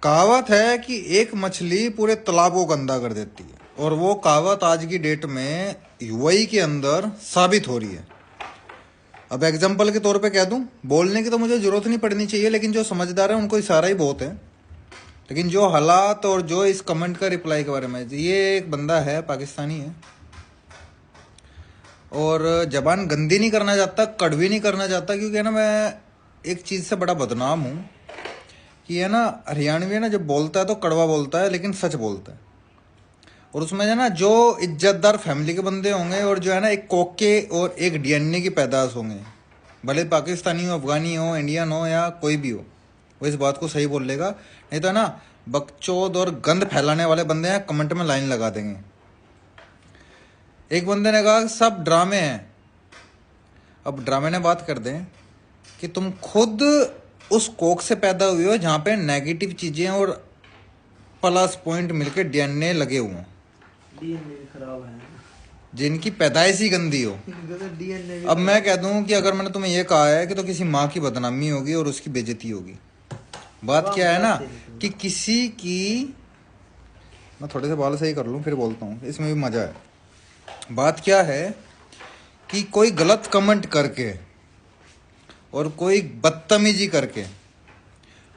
कहावत है कि एक मछली पूरे तालाब को गंदा कर देती है, और वो कहावत आज की डेट में यूएई के अंदर साबित हो रही है। अब एग्जाम्पल के तौर पे कह दूं, बोलने की तो मुझे जरूरत नहीं पड़नी चाहिए, लेकिन जो समझदार है उनको इशारा ही बहुत है। लेकिन जो हालात और जो इस कमेंट का रिप्लाई के बारे में, ये एक बंदा है, पाकिस्तानी है, और जबान गंदी नहीं करना चाहता, कड़वी नहीं करना चाहता, क्योंकि है ना मैं एक चीज़ से बड़ा बदनाम हूँ कि है ना हरियाणवी है ना, जब बोलता है तो कड़वा बोलता है लेकिन सच बोलता है। और उसमें है ना जो इज्जतदार फैमिली के बंदे होंगे और जो है ना एक कोके और एक डीएनए की पैदाश होंगे, भले पाकिस्तानी हो, अफगानी हो, इंडियन हो या कोई भी हो, वो इस बात को सही बोल लेगा। नहीं तो है ना बकचोद और गंद फैलाने वाले बंदे हैं, कमेंट में लाइन लगा देंगे। एक बंदे ने कहा सब ड्रामे हैं। अब ड्रामे ने बात कर दें कि तुम खुद उस कोक से पैदा हुए हो जहाँ पे नेगेटिव चीज़ें और प्लस पॉइंट मिलके डीएनए लगे हुए हैं, डीएनए खराब है, जिनकी पैदाइश ही गंदी हो। डीएनए अब मैं कह दूं कि अगर मैंने तुम्हें यह कहा है कि तो किसी माँ की बदनामी होगी और उसकी बेइज्जती होगी। बात क्या है ना कि किसी की, मैं थोड़े से बाल सही कर लूँ फिर बोलता हूँ, इसमें भी मज़ा है। बात क्या है कि कोई गलत कमेंट करके और कोई बदतमीजी करके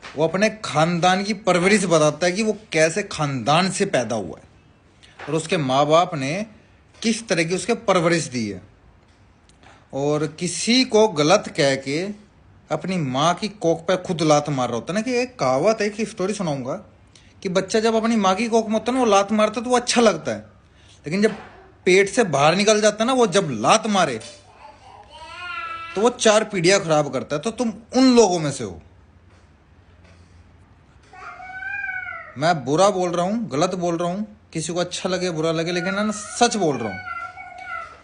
वो अपने खानदान की परवरिश बताता है कि वो कैसे खानदान से पैदा हुआ है और उसके माँ बाप ने किस तरह की उसके परवरिश दी है। और किसी को गलत कह के अपनी माँ की कोख पे खुद लात मार रहा होता है ना, कि एक कहावत है, एक स्टोरी सुनाऊंगा कि बच्चा जब अपनी माँ की कोख में होता है ना, वो लात मारता है तो वो अच्छा लगता है, लेकिन जब पेट से बाहर निकल जाता है ना, वो जब लात मारे तो वो 4 पीढ़ियां खराब करता है। तो तुम उन लोगों में से हो। मैं बुरा बोल रहा हूँ, गलत बोल रहा हूँ, किसी को अच्छा लगे बुरा लगे, लेकिन ना सच बोल रहा हूँ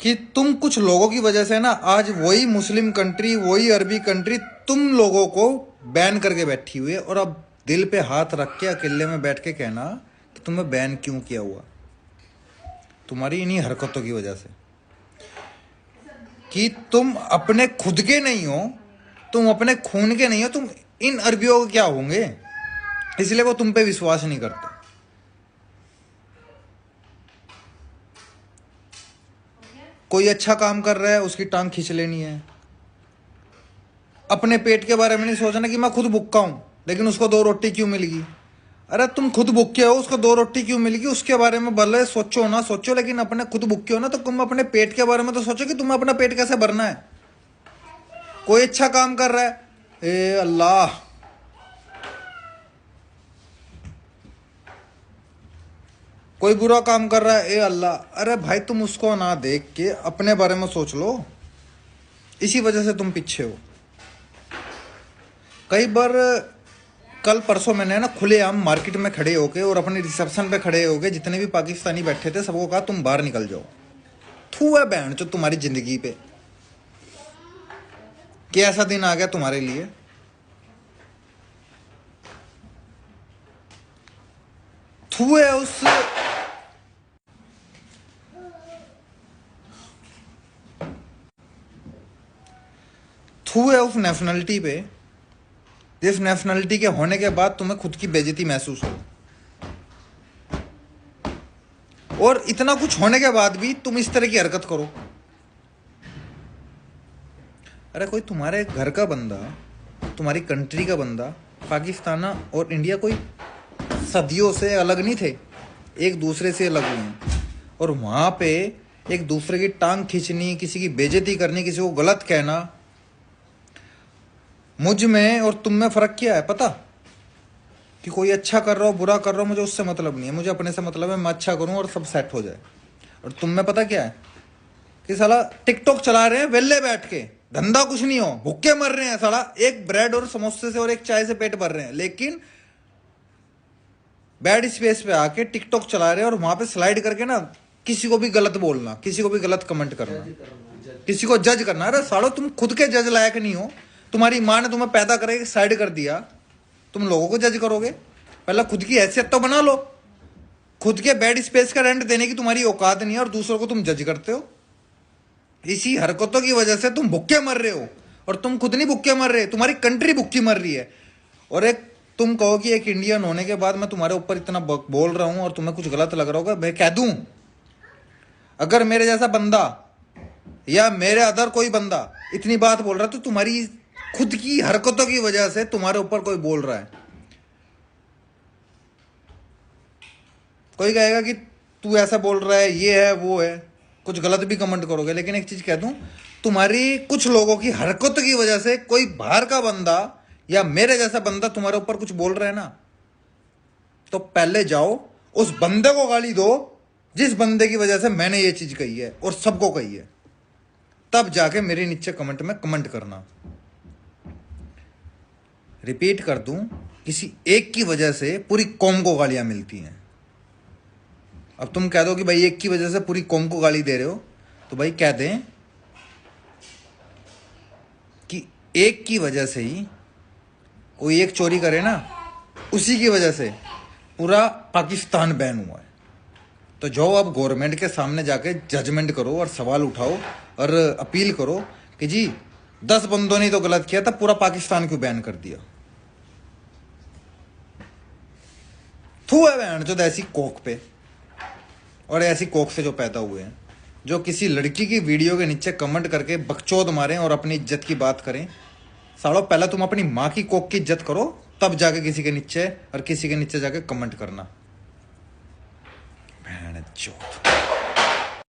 कि तुम कुछ लोगों की वजह से ना आज वही मुस्लिम कंट्री, वही अरबी कंट्री तुम लोगों को बैन करके बैठी हुई है। और अब दिल पे हाथ रख के अकेले में बैठ के कहना कि तुम्हें बैन क्यों किया हुआ, तुम्हारी इन्हीं हरकतों की वजह से, कि तुम अपने खुद के नहीं हो, तुम अपने खून के नहीं हो, तुम इन अरबियों के क्या होंगे, इसलिए वो तुम पे विश्वास नहीं करते। कोई अच्छा काम कर रहा है उसकी टांग खींच लेनी है। अपने पेट के बारे में नहीं सोचना कि मैं खुद भूखा हूं लेकिन उसको 2 रोटी क्यों मिल गई। अरे तुम खुद भूखे हो, उसको 2 रोटी क्यों मिल गई उसके बारे में भले सोचो ना सोचो, लेकिन अपने खुद भूखे हो ना तो तुम अपने पेट के बारे में तो सोचो कि तुम्हें अपना पेट कैसे भरना है। कोई अच्छा काम कर रहा है, ए अल्लाह, कोई बुरा काम कर रहा है, ए अल्लाह। अरे भाई तुम उसको ना देख के अपने बारे में सोच लो। इसी वजह से तुम पीछे हो। कई बार कल परसों मैंने ना खुलेआम मार्केट में खड़े होके और अपने रिसेप्शन पे खड़े होके जितने भी पाकिस्तानी बैठे थे सबको कहा तुम बाहर निकल जाओ। थू है बहन जो तुम्हारी जिंदगी पे, कि ऐसा दिन आ गया तुम्हारे लिए। थू है उस थू है उस नेशनलिटी पे जिस नेशनलिटी के होने के बाद तुम्हें खुद की बेइज्जती महसूस हो, और इतना कुछ होने के बाद भी तुम इस तरह की हरकत करो। अरे कोई तुम्हारे घर का बंदा, तुम्हारी कंट्री का बंदा, पाकिस्तान और इंडिया कोई सदियों से अलग नहीं थे, एक दूसरे से अलग हुए हैं। और वहाँ पे एक दूसरे की टांग खींचनी, किसी की बेइज्जती करनी, किसी को गलत कहना, मुझ में और तुम में फ़र्क क्या है पता? कि कोई अच्छा कर रहा हो बुरा कर रहा हो मुझे उससे मतलब नहीं है, मुझे अपने से मतलब है, मैं अच्छा करूँ और सब सेट हो जाए। और तुम में पता क्या है कि साला टिकटॉक चला रहे हैं वेले बैठ के, धंधा कुछ नहीं हो, भूखे मर रहे हैं साला, एक ब्रेड और समोसे से और एक चाय से पेट भर रहे हैं, लेकिन बैड स्पेस पे आके टिकटॉक चला रहे हैं और वहां पे स्लाइड करके ना किसी को भी गलत बोलना, किसी को भी गलत कमेंट करना, किसी को जज करना। अरे सालो तुम खुद के जज लायक नहीं हो, तुम्हारी माँ ने तुम्हें पैदा करके साइड कर दिया, तुम लोगों को जज करोगे? पहले खुद की हैसियत तो बना लो। खुद के बेड स्पेस का रेंट देने की तुम्हारी औकात नहीं है और दूसरों को तुम जज करते हो। इसी हरकतों की वजह से तुम भूखे मर रहे हो, और तुम खुद नहीं भूखे मर रहे, तुम्हारी कंट्री भूखी मर रही है। और एक तुम कहो कि एक इंडियन होने के बाद मैं तुम्हारे ऊपर इतना बोल रहा हूं और तुम्हें कुछ गलत लग रहा होगा, मैं कह दूं अगर मेरे जैसा बंदा या मेरे अदर कोई बंदा इतनी बात बोल रहा है तो तुम्हारी खुद की हरकतों की वजह से तुम्हारे ऊपर कोई बोल रहा है। कोई कहेगा कि तू ऐसा बोल रहा है, ये है वो है, कुछ गलत भी कमेंट करोगे, लेकिन एक चीज कह दूं, तुम्हारी कुछ लोगों की हरकतों की वजह से कोई बाहर का बंदा या मेरे जैसा बंदा तुम्हारे ऊपर कुछ बोल रहा है ना, तो पहले जाओ उस बंदे को गाली दो जिस बंदे की वजह से मैंने ये चीज कही है और सबको कही है, तब जाके मेरे नीचे कमेंट में कमेंट करना। रिपीट कर दूं, किसी एक की वजह से पूरी कौम को गालियां मिलती हैं। अब तुम कह दो कि भाई एक की वजह से पूरी कौम को गाली दे रहे हो, तो भाई कह दें कि एक की वजह से ही कोई एक चोरी करे ना, उसी की वजह से पूरा पाकिस्तान बैन हुआ है। तो जाओ अब गवर्नमेंट के सामने जाके जजमेंट करो और सवाल उठाओ और अपील करो कि जी 10 बंदों ने तो गलत किया था, पूरा पाकिस्तान क्यों बैन कर दिया। थू है बहन जो ऐसी कोक पे और ऐसी कोक से जो पैदा हुए हैं, जो किसी लड़की की वीडियो के नीचे कमेंट करके बकचोद मारें और अपनी इज्जत की बात करें। सालों पहले तुम अपनी माँ की कोक की इज्जत करो, तब जाके किसी के नीचे और किसी के नीचे जाके कमेंट करना। बहन चोद।